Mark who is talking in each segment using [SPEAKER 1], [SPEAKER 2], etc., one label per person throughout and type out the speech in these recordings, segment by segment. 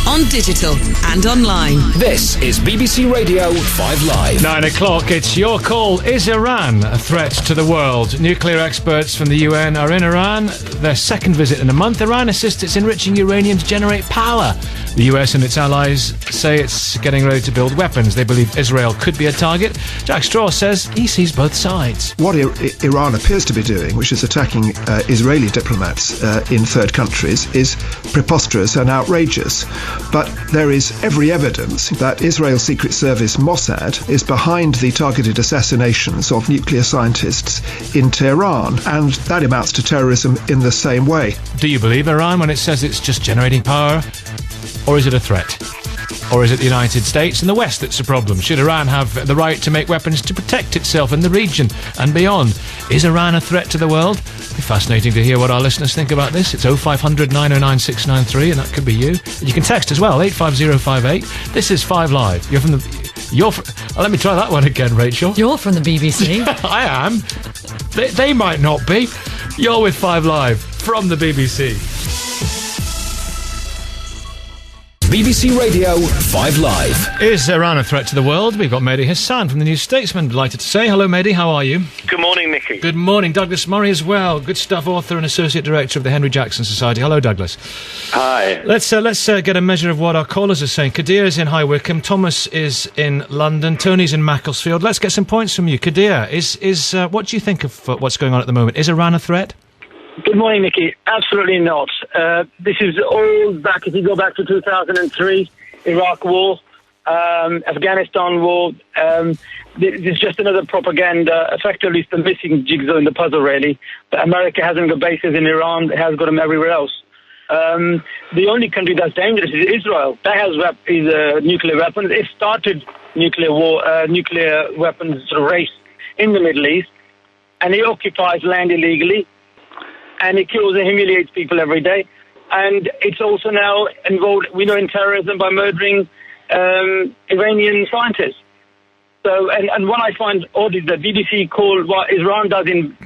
[SPEAKER 1] on digital and online.
[SPEAKER 2] This is BBC Radio 5 Live.
[SPEAKER 3] 9 o'clock, it's your call. Is Iran a threat to the world? Nuclear experts from the UN are in Iran. Their second visit in a month. Iran insists it's enriching uranium to generate power. The US and its allies say it's getting ready to build weapons. They believe Israel could be a target. Jack Straw says he sees both sides.
[SPEAKER 4] What Iran appears to be doing, which is attacking Israeli diplomats in third countries, is preposterous and outrageous. But there is every evidence that Israel's Secret Service Mossad is behind the targeted assassinations of nuclear scientists in Tehran, and that amounts to terrorism in the same way.
[SPEAKER 3] Do you believe Iran when it says it's just generating power? Or is it a threat? Or is it the United States and the West that's a problem? Should Iran have the right to make weapons to protect itself in the region and beyond? Is Iran a threat to the world? It'd be fascinating to hear what our listeners think about this. It's 0500 909 693, and that could be you. You can text as well, 85058. This is 5 Live. Let me try that one again, Rachel.
[SPEAKER 5] You're from the BBC.
[SPEAKER 3] I am. They might not be. You're with 5 Live from the BBC.
[SPEAKER 2] BBC Radio 5 Live.
[SPEAKER 3] Is Iran a threat to the world? We've got Mehdi Hasan from the New Statesman. Delighted to say. Hello, Mehdi. How are you?
[SPEAKER 6] Good morning, Nicky.
[SPEAKER 3] Good morning. Douglas Murray as well. Good stuff. Author and Associate Director of the Henry Jackson Society. Hello, Douglas.
[SPEAKER 6] Hi.
[SPEAKER 3] Let's get a measure of what our callers are saying. Kadir is in High Wycombe. Thomas is in London. Tony's in Macclesfield. Let's get some points from you. Kadir, what do you think of what's going on at the moment? Is Iran a threat?
[SPEAKER 7] Good morning, Nicky. Absolutely not. This is all back, if you go back to 2003, Iraq War, Afghanistan War. This is just another propaganda. Effectively, it's the missing jigsaw in the puzzle, really. But America hasn't got bases in Iran. It has got them everywhere else. The only country that's dangerous is Israel. That has nuclear weapons. It started nuclear weapons race in the Middle East, and it occupies land illegally. And it kills and humiliates people every day. And it's also now involved, in terrorism by murdering Iranian scientists. So, and what I find odd is that BBC called what Iran does in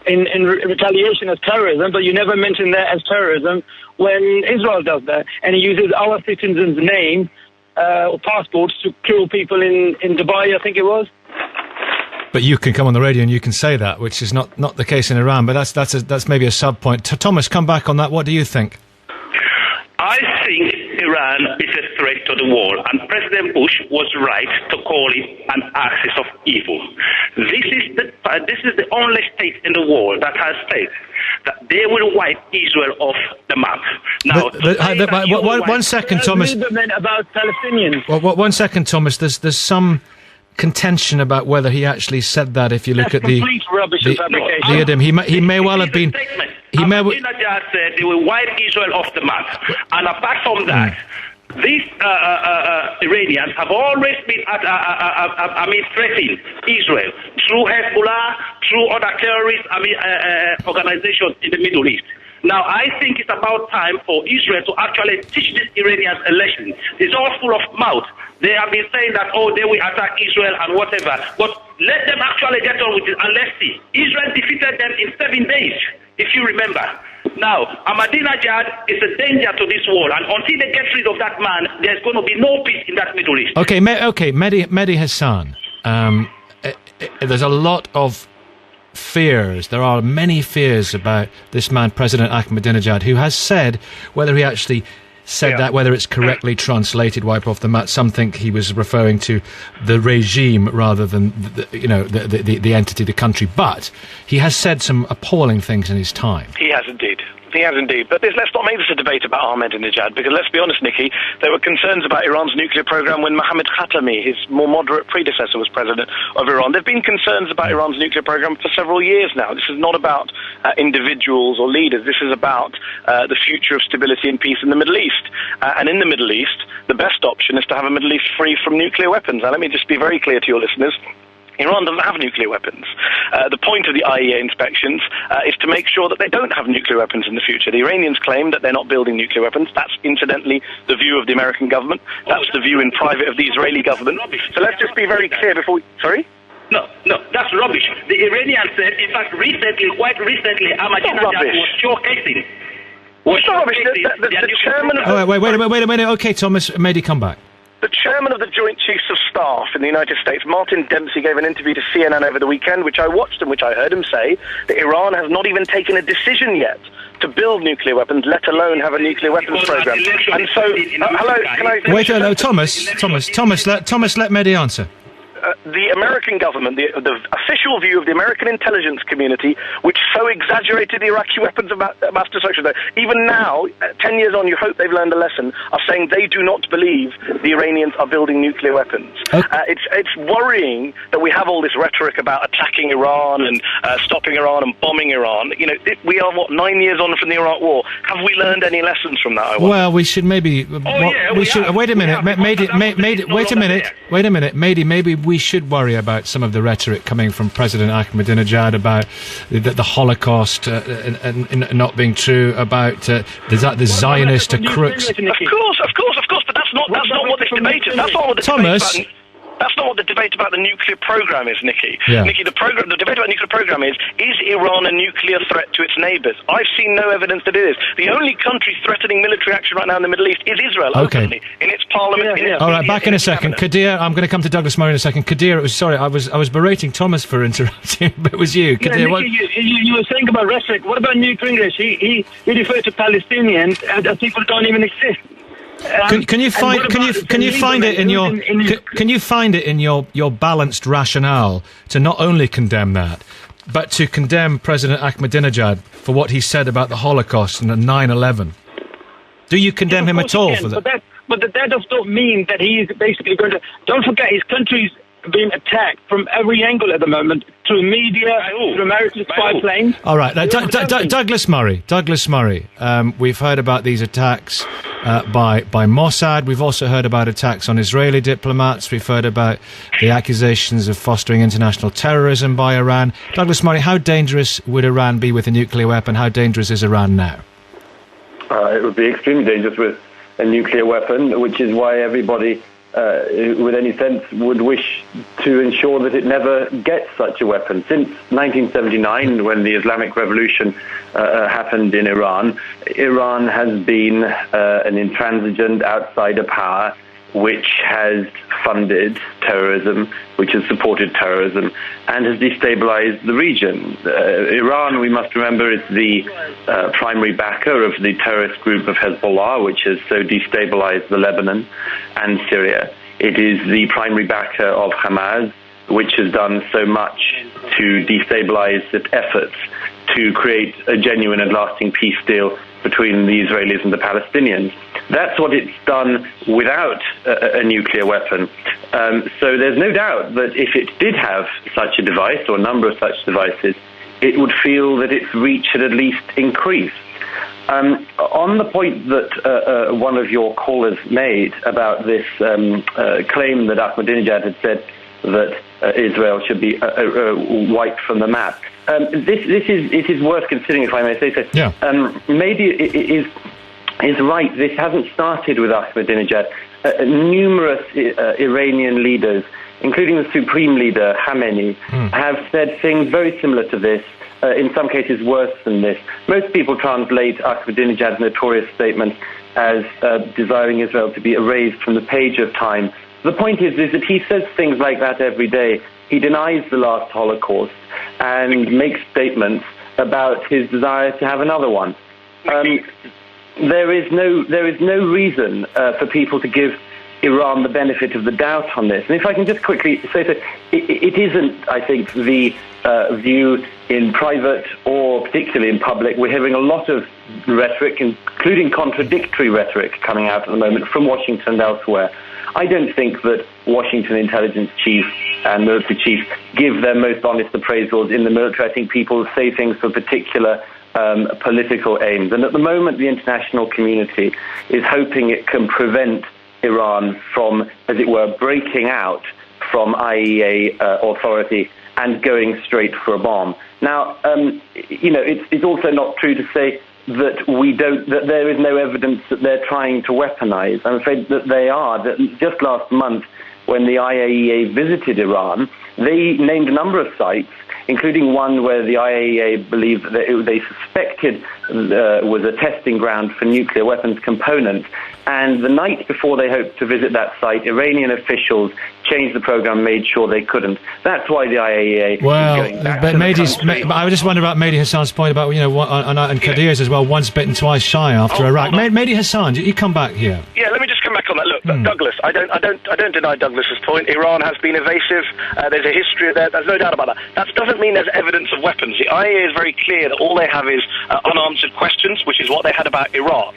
[SPEAKER 7] retaliation as terrorism, but you never mention that as terrorism when Israel does that. And it uses our citizens' name or passports to kill people in Dubai, I think it was.
[SPEAKER 3] But you can come on the radio and you can say that, which is not the case in Iran. But that's maybe a sub point. Thomas, come back on that. What do you think?
[SPEAKER 8] I think Iran is a threat to the world, and President Bush was right to call it an axis of evil. This is the only state in the world that has said that they will wipe Israel off the map. Now,
[SPEAKER 3] one second, Thomas.
[SPEAKER 7] About Palestinians.
[SPEAKER 3] Well, 1 second, Thomas. There's some contention about whether he actually said that. If you look at the
[SPEAKER 7] rubbish and fabrication.
[SPEAKER 3] He may well have been.
[SPEAKER 8] Ahmadinejad said they will wipe Israel off the map, and apart from that, these Iranians have always been threatening Israel through Hezbollah, through other terrorist organizations in the Middle East. Now, I think it's about time for Israel to actually teach these Iranians a lesson. It's all full of mouth. They have been saying that, they will attack Israel and whatever. But let them actually get on with it, and let's see. Israel defeated them in 7 days, if you remember. Now, Ahmadinejad is a danger to this world, and until they get rid of that man, there's going to be no peace in that Middle East.
[SPEAKER 3] Okay, Mehdi Hasan. There's a lot of fears. There are many fears about this man, President Ahmadinejad, who has said, whether he actually said that, whether it's correctly translated, wipe off the mat, some think he was referring to the regime rather than the entity, the country. But he has said some appalling things in his time.
[SPEAKER 6] He has indeed. He has indeed. But let's not make this a debate about Ahmadinejad, because let's be honest, Nicky, there were concerns about Iran's nuclear program when Mohammad Khatami, his more moderate predecessor, was president of Iran. There have been concerns about Iran's nuclear program for several years now. This is not about individuals or leaders. This is about the future of stability and peace in the Middle East. And in the Middle East, the best option is to have a Middle East free from nuclear weapons. Now, let me just be very clear to your listeners. Iran doesn't have nuclear weapons. The point of the IAEA inspections is to make sure that they don't have nuclear weapons in the future. The Iranians claim that they're not building nuclear weapons. That's incidentally the view of the American government. That's the view in private of the Israeli government. So let's just be very clear before we... Sorry?
[SPEAKER 8] No, that's rubbish. The Iranians said, in fact, quite recently, Ahmadinejad was showcasing.
[SPEAKER 6] What's the rubbish? The chairman of
[SPEAKER 3] Oh, wait a minute. Okay, Thomas, Mehdi, come back.
[SPEAKER 6] The chairman of the Joint Chiefs of Staff in the United States, Martin Dempsey, gave an interview to CNN over the weekend, which I watched and which I heard him say that Iran has not even taken a decision yet to build nuclear weapons, let alone have a nuclear weapons program. And so, hello, can I...
[SPEAKER 3] Wait, no, Thomas, let Mehdi answer.
[SPEAKER 6] The American government, the official view of the American intelligence community, which so exaggerated the Iraqi weapons of mass destruction, that even now, 10 years on, you hope they've learned a lesson, are saying they do not believe the Iranians are building nuclear weapons.
[SPEAKER 3] Okay.
[SPEAKER 6] It's worrying that we have all this rhetoric about attacking Iran and stopping Iran and bombing Iran. You know, we are, 9 years on from the Iraq War. Have we learned any lessons from that?
[SPEAKER 3] Well, we should maybe... Wait a minute, Mehdi, maybe we should worry about some of the rhetoric coming from President Ahmadinejad about the Holocaust and not being true, about the Zionist crooks.
[SPEAKER 6] Of course, but that's not what this debate is. That's not what the
[SPEAKER 3] Thomas.
[SPEAKER 6] That's not what the debate about the nuclear program is, Nicky.
[SPEAKER 3] Yeah.
[SPEAKER 6] Nicky, the debate about the nuclear program is Iran a nuclear threat to its neighbours? I've seen no evidence that it is. The only country threatening military action right now in the Middle East is Israel, openly, in its parliament.
[SPEAKER 3] All right, back in a second. Kadir, I'm going to come to Douglas Murray in a second. Kadir, I was berating Thomas for interrupting, but it was you. Kadir,
[SPEAKER 7] Nicky, you were saying about rhetoric. What about nuclear English? He referred to Palestinians as people don't even exist.
[SPEAKER 3] Can you find it in your balanced rationale to not only condemn that, but to condemn President Ahmadinejad for what he said about the Holocaust and 9/11? Do you condemn him at all for that?
[SPEAKER 7] But that does not mean that he is basically going to... Don't forget, his country's being attacked from every angle at the moment, through media, through American spy planes.
[SPEAKER 3] All right, Douglas Murray. We've heard about these attacks by Mossad. We've also heard about attacks on Israeli diplomats. We've heard about the accusations of fostering international terrorism by Iran. Douglas Murray, how dangerous would Iran be with a nuclear weapon? How dangerous is Iran now?
[SPEAKER 5] It would be extremely dangerous with a nuclear weapon, which is why everybody with any sense would wish to ensure that it never gets such a weapon. Since 1979, when the Islamic Revolution happened in Iran, Iran has been an intransigent outsider power which has funded terrorism, which has supported terrorism, and has destabilized the region. Iran, we must remember, is the primary backer of the terrorist group of Hezbollah, which has so destabilized the Lebanon and Syria. It is the primary backer of Hamas, which has done so much to destabilize its efforts to create a genuine and lasting peace deal between the Israelis and the Palestinians. That's what it's done without a nuclear weapon. So there's no doubt that if it did have such a device, or a number of such devices, it would feel that its reach had at least increased. On the point that one of your callers made about this claim that Ahmadinejad had said that Israel should be wiped from the map, it is worth considering, if I may say so.
[SPEAKER 3] Yeah.
[SPEAKER 5] Maybe it is right. This hasn't started with Ahmadinejad. Numerous Iranian leaders, including the supreme leader Khamenei, have said things very similar to this. In some cases worse than this. Most people translate Ahmadinejad's notorious statement as desiring Israel to be erased from the page of time. The point is that he says things like that every day. He denies the last Holocaust and makes statements about his desire to have another one. There is no reason for people to give Iran the benefit of the doubt on this. And if I can just quickly say that it isn't, I think, the view in private or particularly in public. We're hearing a lot of rhetoric, including contradictory rhetoric, coming out at the moment from Washington and elsewhere. I don't think that Washington intelligence chiefs and military chiefs give their most honest appraisals in the military. I think people say things for particular political aims. And at the moment, the international community is hoping it can prevent Iran from, as it were, breaking out from IAEA authority and going straight for a bomb. Now, it's also not true to say that there is no evidence that they're trying to weaponize. I'm afraid that they are. That just last month, when the IAEA visited Iran, they named a number of sites, including one where the IAEA believed that they suspected was a testing ground for nuclear weapons components. And the night before they hoped to visit that site, Iranian officials changed the program, made sure they couldn't. That's why the IAEA is going back to the country.
[SPEAKER 3] I just wonder about Mehdi Hasan's point about, and Kadir's as well, once bitten, twice shy after Iraq. Mehdi Hasan, you come back here.
[SPEAKER 6] Yeah, let me just come back on that. Look, Douglas, I don't deny Douglas's point. Iran has been evasive. There's a history there. There's no doubt about that. That doesn't mean there's evidence of weapons. The IAEA is very clear that all they have is unanswered questions, which is what they had about Iraq.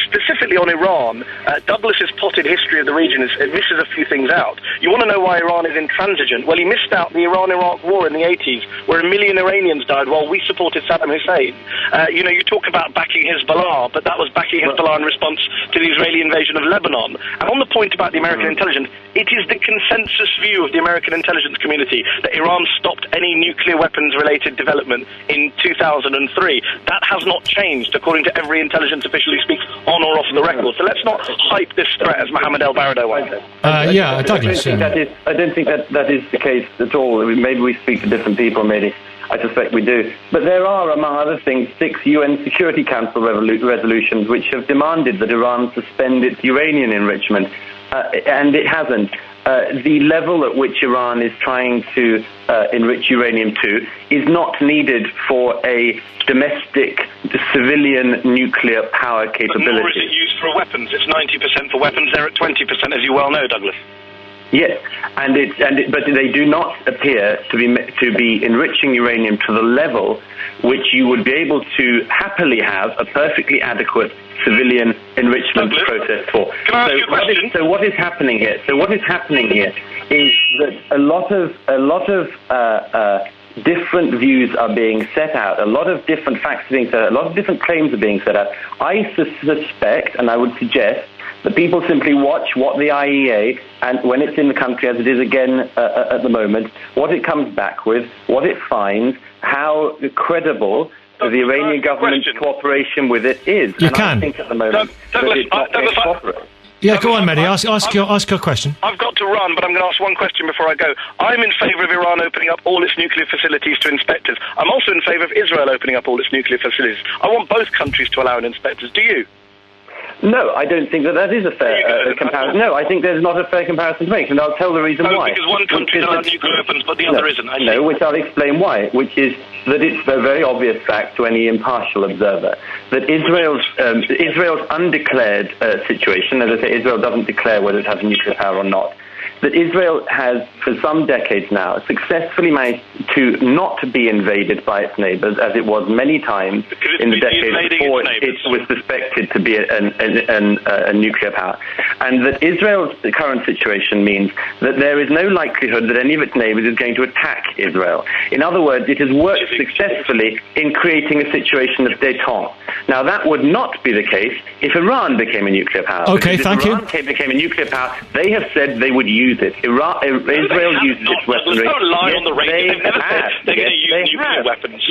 [SPEAKER 6] Specifically on Iran, Douglas's potted history of the region misses a few things out. You want to know why Iran is intransigent? Well, he missed out the Iran-Iraq war in the 80s, where 1 million Iranians died while we supported Saddam Hussein. You talk about backing Hezbollah, but that was backing Hezbollah in response to the Israeli invasion of Lebanon. And on the point about the American intelligence, it is the consensus view of the American intelligence community that Iran stopped any nuclear weapons-related development in 2003. That has not changed, according to every intelligence official who speaks on or off the record. So let's not hype this threat as Mohammed El-Baradei once said.
[SPEAKER 3] Douglas.
[SPEAKER 5] I don't think that is the case at all. Maybe we speak to different people, maybe. I suspect we do. But there are, among other things, 6 UN Security Council resolutions which have demanded that Iran suspend its uranium enrichment, and it hasn't. The level at which Iran is trying to enrich uranium to is not needed for a domestic civilian nuclear power capability.
[SPEAKER 6] But nor is it used for weapons. It's 90% for weapons. They're at 20%, as you well know, Douglas.
[SPEAKER 5] Yes, but they do not appear to be enriching uranium to the level which you would be able to happily have a perfectly adequate civilian enrichment process for.
[SPEAKER 6] Can I ask you a question?
[SPEAKER 5] So what is happening here? Is that a lot of different views are being set out, a lot of different facts are being set out, a lot of different claims are being set out. I suspect, and I would suggest, that people simply watch what the IAEA, and when it's in the country, as it is again at the moment, what it comes back with, what it finds, how credible the Iranian government's cooperation with it is. I think at the moment
[SPEAKER 6] Douglas,
[SPEAKER 3] yeah, go on, Mehdi. Ask your question.
[SPEAKER 6] I've got to run, but I'm going to ask one question before I go. I'm in favour of Iran opening up all its nuclear facilities to inspectors. I'm also in favour of Israel opening up all its nuclear facilities. I want both countries to allow inspectors. Do you?
[SPEAKER 5] No, I don't think that is a fair comparison. No, I think there's not a fair comparison to make, and I'll tell the reason why.
[SPEAKER 6] Because one country allows nuclear weapons, but the other isn't.
[SPEAKER 5] Which I'll explain why, which is that it's a very obvious fact to any impartial observer that Israel's undeclared situation, as I say, Israel doesn't declare whether it has nuclear power or not, that Israel has, for some decades now, successfully managed to not be invaded by its neighbours, as it was many times in the decades before it was suspected to be a nuclear power. And that Israel's current situation means that there is no likelihood that any of its neighbours is going to attack Israel. In other words, it has worked successfully in creating a situation of détente. Now, that would not be the case if Iran became a nuclear power.
[SPEAKER 3] Okay, thank you.
[SPEAKER 5] If Iran became a nuclear power, they have said they would use it. Israel uses its weaponry.
[SPEAKER 6] There's no lie on the radio. They've never said they're going to use nuclear weapons.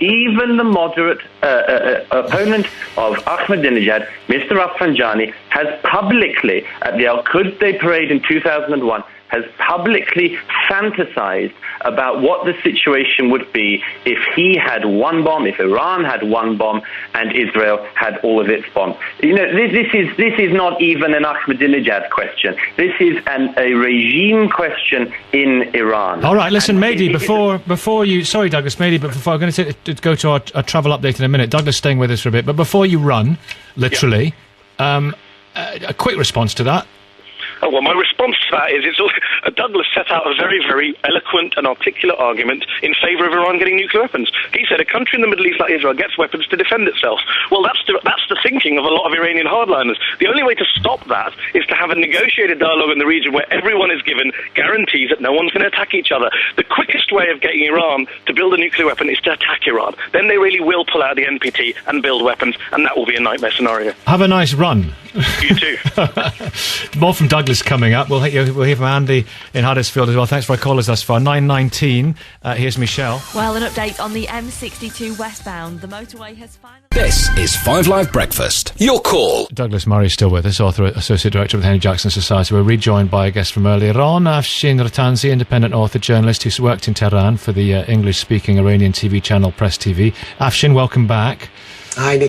[SPEAKER 5] Even the moderate opponent of Ahmadinejad, Mr. Rafsanjani, has publicly, at the Al-Quds parade in 2001, has publicly fantasized about what the situation would be if he had one bomb, if Iran had one bomb, and Israel had all of its bombs. You know, this is not even an Ahmadinejad question. This is a regime question in Iran.
[SPEAKER 3] All right, listen, Mehdi, before you... Sorry, Douglas, Mehdi, but before I'm going to go to our travel update in a minute. Douglas staying with us for a bit, but before you run, literally, a quick response to that.
[SPEAKER 6] Oh, well, my response to that is Douglas set out a very, very eloquent and articulate argument in favour of Iran getting nuclear weapons. He said a country in the Middle East like Israel gets weapons to defend itself. Well, that's the thinking of a lot of Iranian hardliners. The only way to stop that is to have a negotiated dialogue in the region where everyone is given guarantees that no one's going to attack each other. The quickest way of getting Iran to build a nuclear weapon is to attack Iran. Then they really will pull out the NPT and build weapons, and that will be a nightmare scenario.
[SPEAKER 3] Have a nice run.
[SPEAKER 6] You too.
[SPEAKER 3] More from Douglas. Douglas coming up. We'll hear from Andy in Huddersfield as well. Thanks for our callers thus far. 9:19. Here's Michelle.
[SPEAKER 9] Well, an update on the M62 westbound. The motorway has finally...
[SPEAKER 2] This is 5 Live Breakfast. Your call.
[SPEAKER 3] Douglas Murray is still with us, author, associate director of the Henry Jackson Society. We're rejoined by a guest from earlier on, Afshin Ratanzi, independent author, journalist who's worked in Tehran for the English-speaking Iranian TV channel Press TV. Afshin, welcome back.
[SPEAKER 10] Hi, Nick.